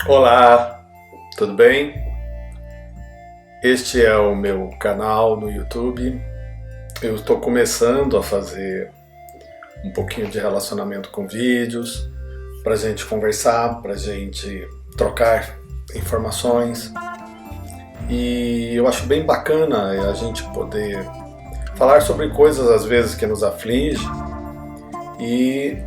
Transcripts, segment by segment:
Olá, tudo bem? Este é o meu canal no YouTube. Eu estou começando a fazer um pouquinho de relacionamento com vídeos, para a gente conversar, para a gente trocar informações. E eu acho bem bacana a gente poder falar sobre coisas às vezes que nos afligem e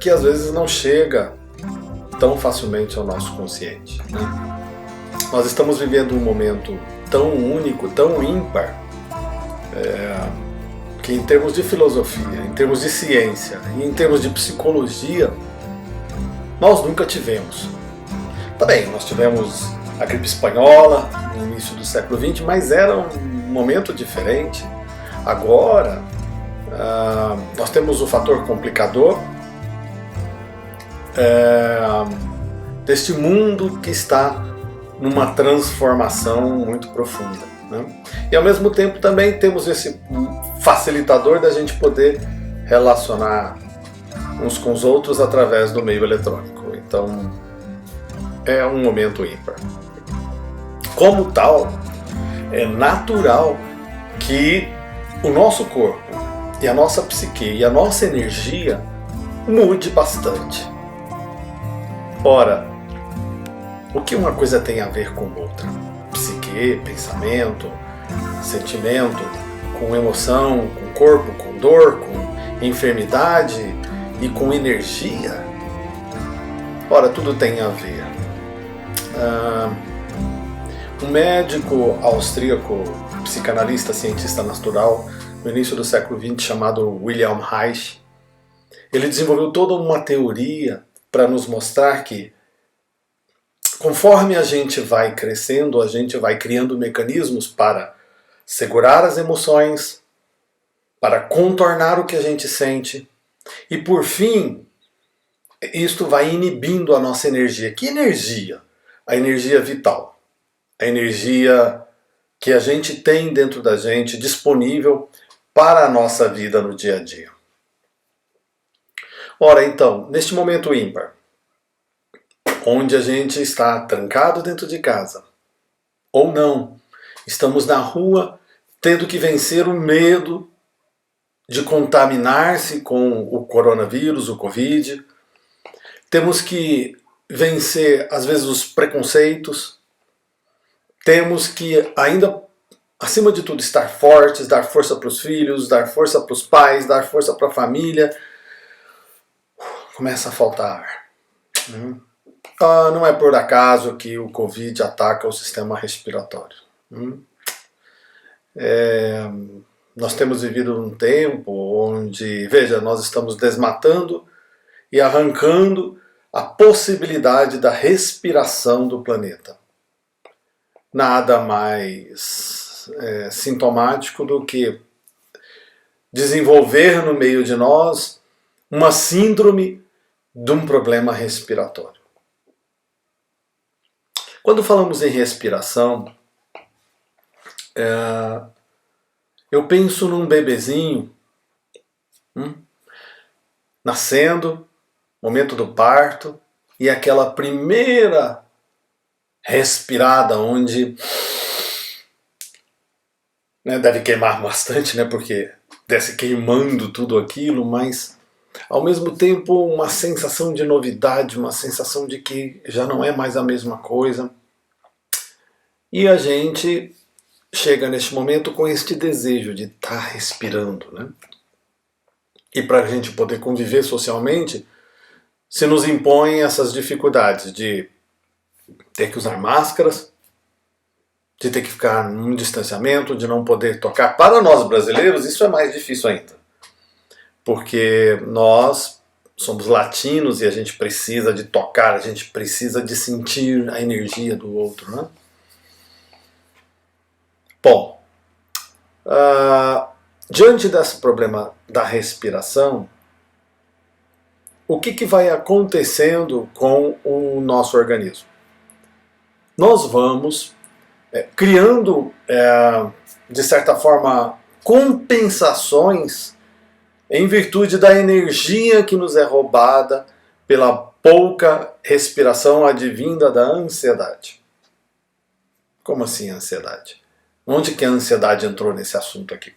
que às vezes não chega tão facilmente ao nosso consciente, né? Nós estamos vivendo um momento tão único, tão ímpar, que em termos de filosofia, em termos de ciência e em termos de psicologia, nós nunca tivemos. Tá bem, nós tivemos a gripe espanhola no início do século XX, mas era um momento diferente. Agora, nós temos o fator complicador deste mundo que está numa transformação muito profunda, né? E ao mesmo tempo também temos esse facilitador da gente poder relacionar uns com os outros através do meio eletrônico. Então é um momento ímpar. Como tal, é natural que o nosso corpo e a nossa psique e a nossa energia mude bastante. Ora, o que uma coisa tem a ver com outra? Psique, pensamento, sentimento, com emoção, com corpo, com dor, com enfermidade e com energia? Ora, tudo tem a ver. Um médico austríaco, psicanalista, cientista natural, no início do século XX, chamado Wilhelm Reich, ele desenvolveu toda uma teoria para nos mostrar que, conforme a gente vai crescendo, a gente vai criando mecanismos para segurar as emoções, para contornar o que a gente sente, e por fim, isto vai inibindo a nossa energia. Que energia? A energia vital. A energia que a gente tem dentro da gente, disponível para a nossa vida no dia a dia. Ora, então, neste momento ímpar, onde a gente está trancado dentro de casa, ou não, estamos na rua tendo que vencer o medo de contaminar-se com o coronavírus, o Covid, temos que vencer, às vezes, os preconceitos, temos que, ainda, acima de tudo, estar fortes, dar força para os filhos, dar força para os pais, dar força para a família. Começa a faltar ar. Não é por acaso que o Covid ataca o sistema respiratório. Nós temos vivido um tempo onde, veja, nós estamos desmatando e arrancando a possibilidade da respiração do planeta. Nada mais sintomático do que desenvolver no meio de nós uma síndrome de um problema respiratório. Quando falamos em respiração, eu penso num bebezinho nascendo, momento do parto, e aquela primeira respirada onde deve queimar bastante, porque desce queimando tudo aquilo, mas ao mesmo tempo uma sensação de novidade, uma sensação de que já não é mais a mesma coisa. E a gente chega neste momento com este desejo de estar respirando, E para a gente poder conviver socialmente, se nos impõem essas dificuldades de ter que usar máscaras, de ter que ficar num distanciamento, de não poder tocar. Para nós brasileiros, isso é mais difícil ainda. Porque nós somos latinos e a gente precisa de tocar, a gente precisa de sentir a energia do outro, Bom, diante desse problema da respiração, o que vai acontecendo com o nosso organismo? Nós vamos criando, de certa forma, compensações em virtude da energia que nos é roubada pela pouca respiração advinda da ansiedade. Como assim ansiedade? Onde que a ansiedade entrou nesse assunto aqui?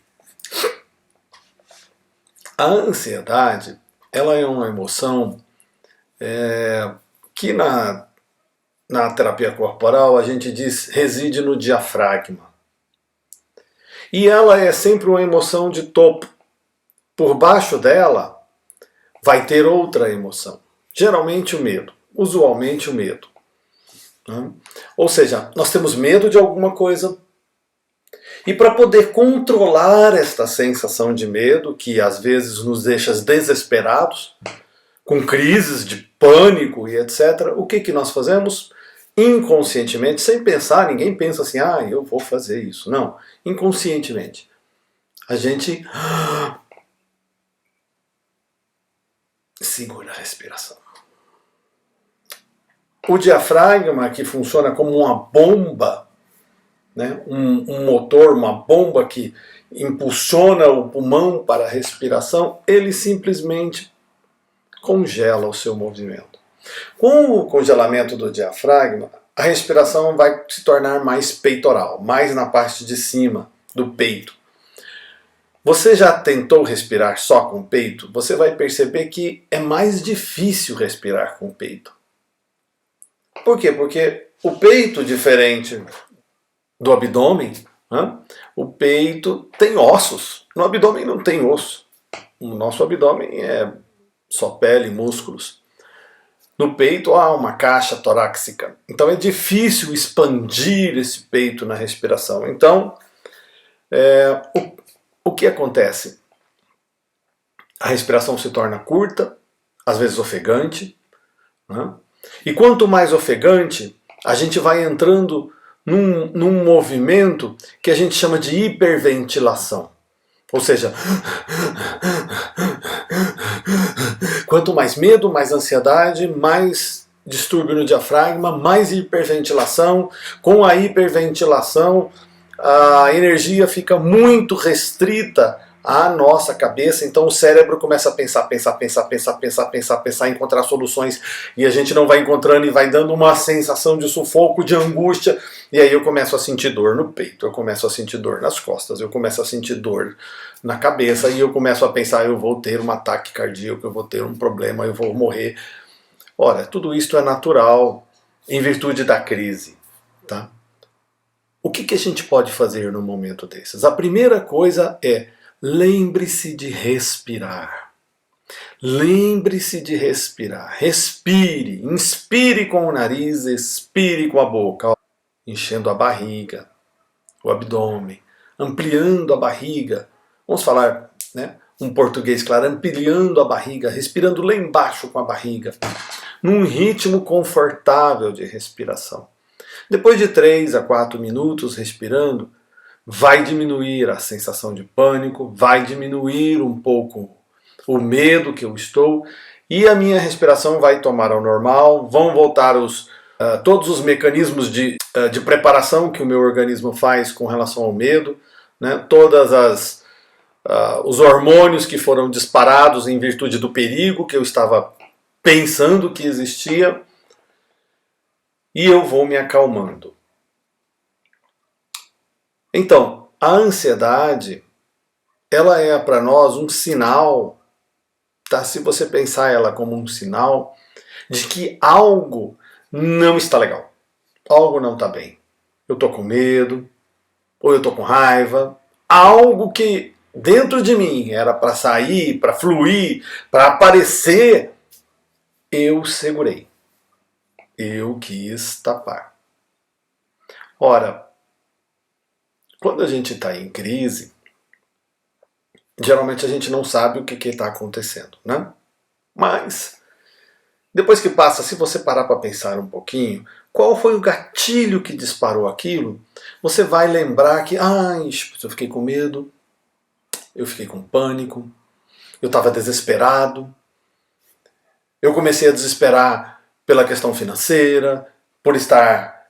A ansiedade, ela é uma emoção que na terapia corporal a gente diz reside no diafragma. E ela é sempre uma emoção de topo. Por baixo dela vai ter outra emoção. Geralmente o medo, usualmente o medo. Ou seja, nós temos medo de alguma coisa, e para poder controlar esta sensação de medo, que às vezes nos deixa desesperados, com crises de pânico e etc., o que nós fazemos? Inconscientemente, sem pensar, ninguém pensa assim, eu vou fazer isso. Não, inconscientemente. A gente segura a respiração. O diafragma, que funciona como uma bomba, né? um motor, uma bomba que impulsiona o pulmão para a respiração, ele simplesmente congela o seu movimento. Com o congelamento do diafragma, a respiração vai se tornar mais peitoral, mais na parte de cima do peito. Você já tentou respirar só com o peito? Você vai perceber que é mais difícil respirar com o peito. Por quê? Porque o peito, diferente do abdômen, o peito tem ossos. No abdômen não tem osso. O nosso abdômen é só pele e músculos. No peito há uma caixa torácica. Então é difícil expandir esse peito na respiração. Então, o que acontece? A respiração se torna curta, às vezes ofegante, e quanto mais ofegante, a gente vai entrando num movimento que a gente chama de hiperventilação. Ou seja, quanto mais medo, mais ansiedade, mais distúrbio no diafragma, mais hiperventilação. Com a hiperventilação, a energia fica muito restrita à nossa cabeça, então o cérebro começa a pensar, encontrar soluções, e a gente não vai encontrando e vai dando uma sensação de sufoco, de angústia, e aí eu começo a sentir dor no peito, eu começo a sentir dor nas costas, eu começo a sentir dor na cabeça, e eu começo a pensar, eu vou ter um ataque cardíaco, eu vou ter um problema, eu vou morrer. Ora, tudo isso é natural em virtude da crise, tá? O que a gente pode fazer num momento desses? A primeira coisa é lembre-se de respirar. Lembre-se de respirar. Respire. Inspire com o nariz, expire com a boca. Enchendo a barriga, o abdômen, ampliando a barriga. Vamos falar, um português claro, ampliando a barriga, respirando lá embaixo com a barriga. Num ritmo confortável de respiração. Depois de 3 a 4 minutos respirando, vai diminuir a sensação de pânico, vai diminuir um pouco o medo que eu estou, e a minha respiração vai tomar ao normal, vão voltar todos os mecanismos de preparação que o meu organismo faz com relação ao medo, todas os hormônios que foram disparados em virtude do perigo que eu estava pensando que existia, e eu vou me acalmando. Então, a ansiedade, ela é para nós um sinal, tá? Se você pensar ela como um sinal de que algo não está legal, algo não está bem. Eu estou com medo, ou eu estou com raiva, algo que dentro de mim era para sair, para fluir, para aparecer, eu segurei. Eu quis tapar. Ora, quando a gente está em crise, geralmente a gente não sabe o que está acontecendo, né? Mas, depois que passa, se você parar para pensar um pouquinho, qual foi o gatilho que disparou aquilo, você vai lembrar que, eu fiquei com medo, eu fiquei com pânico, eu estava desesperado, eu comecei a desesperar pela questão financeira, por estar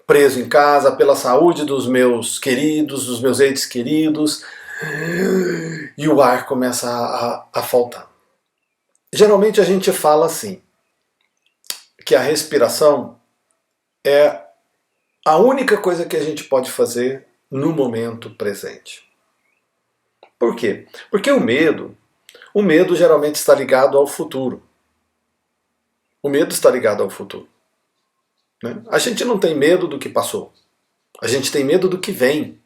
preso em casa, pela saúde dos meus queridos, dos meus entes queridos, e o ar começa a faltar. Geralmente a gente fala assim, que a respiração é a única coisa que a gente pode fazer no momento presente. Por quê? Porque o medo geralmente está ligado ao futuro. O medo está ligado ao futuro. Né? A gente não tem medo do que passou. A gente tem medo do que vem.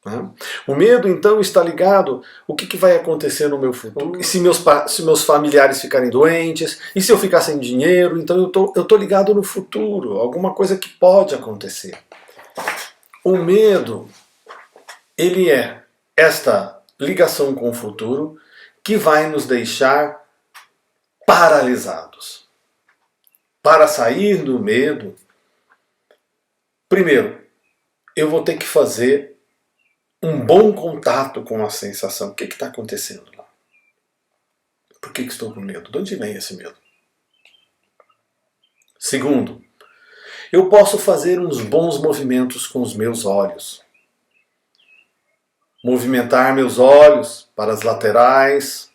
Né? O medo, então, está ligado ao que vai acontecer no meu futuro. E se meus familiares ficarem doentes? E se eu ficar sem dinheiro? Então eu tô ligado no futuro. Alguma coisa que pode acontecer. O medo, ele é esta ligação com o futuro que vai nos deixar paralisados. Para sair do medo, primeiro, eu vou ter que fazer um bom contato com a sensação. O que está acontecendo lá? Por que estou com medo? De onde vem esse medo? Segundo, eu posso fazer uns bons movimentos com os meus olhos. Movimentar meus olhos para as laterais,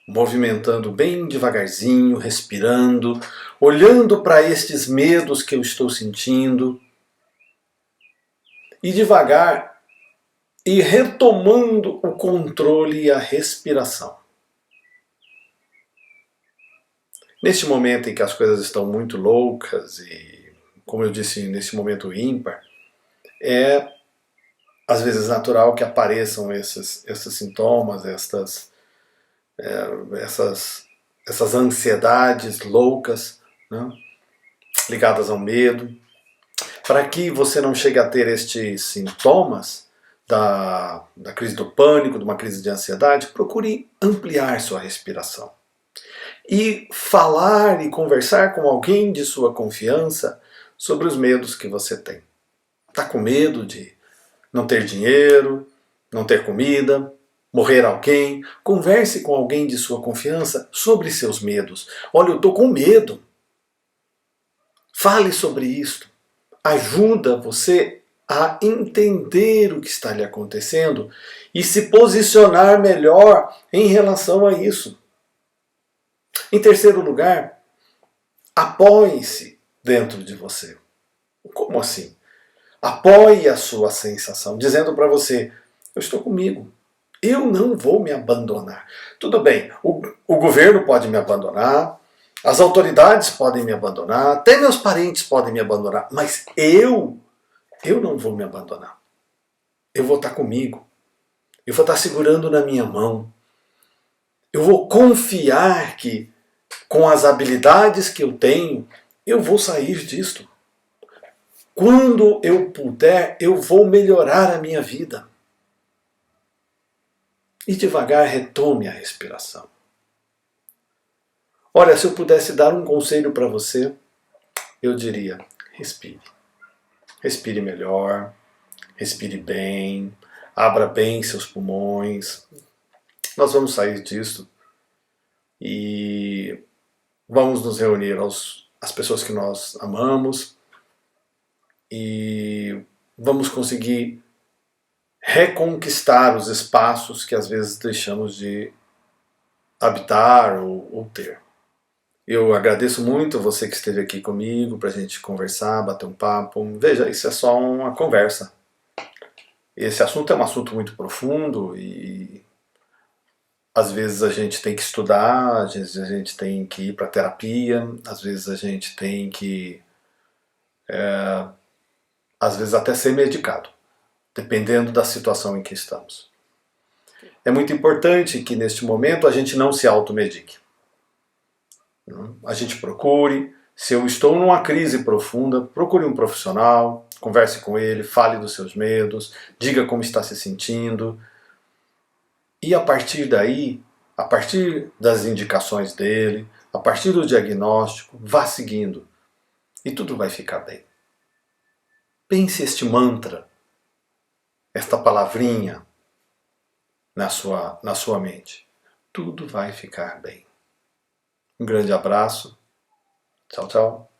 movimentando bem devagarzinho, respirando, olhando para estes medos que eu estou sentindo. E devagar ir retomando o controle e a respiração. Neste momento em que as coisas estão muito loucas e, como eu disse, nesse momento ímpar, é às vezes natural que apareçam esses sintomas, essas ansiedades loucas, né, ligadas ao medo. Para que você não chegue a ter estes sintomas da crise do pânico, de uma crise de ansiedade, procure ampliar sua respiração. E falar e conversar com alguém de sua confiança sobre os medos que você tem. Está com medo de não ter dinheiro, não ter comida, morrer alguém? Converse com alguém de sua confiança sobre seus medos. Olha, eu estou com medo. Fale sobre isso. Ajuda você a entender o que está lhe acontecendo e se posicionar melhor em relação a isso. Em terceiro lugar, apoie-se dentro de você. Como assim? Apoie a sua sensação, dizendo para você, eu estou comigo, eu não vou me abandonar. Tudo bem, o governo pode me abandonar, as autoridades podem me abandonar, até meus parentes podem me abandonar, mas eu não vou me abandonar. Eu vou estar comigo, eu vou estar segurando na minha mão, eu vou confiar que com as habilidades que eu tenho, eu vou sair disto. Quando eu puder, eu vou melhorar a minha vida. E devagar retome a respiração. Olha, se eu pudesse dar um conselho para você, eu diria, respire. Respire melhor, respire bem, abra bem seus pulmões. Nós vamos sair disto e vamos nos reunir às pessoas que nós amamos e vamos conseguir reconquistar os espaços que às vezes deixamos de habitar ou ter. Eu agradeço muito você que esteve aqui comigo para a gente conversar, bater um papo. Veja, isso é só uma conversa. Esse assunto é um assunto muito profundo e às vezes a gente tem que estudar, às vezes a gente tem que ir para terapia, às vezes a gente tem que, às vezes até ser medicado, dependendo da situação em que estamos. É muito importante que neste momento a gente não se automedique. A gente procure, se eu estou numa crise profunda, procure um profissional, converse com ele, fale dos seus medos, diga como está se sentindo. E a partir daí, a partir das indicações dele, a partir do diagnóstico, vá seguindo. E tudo vai ficar bem. Pense este mantra, esta palavrinha na sua mente. Tudo vai ficar bem. Um grande abraço. Tchau, tchau.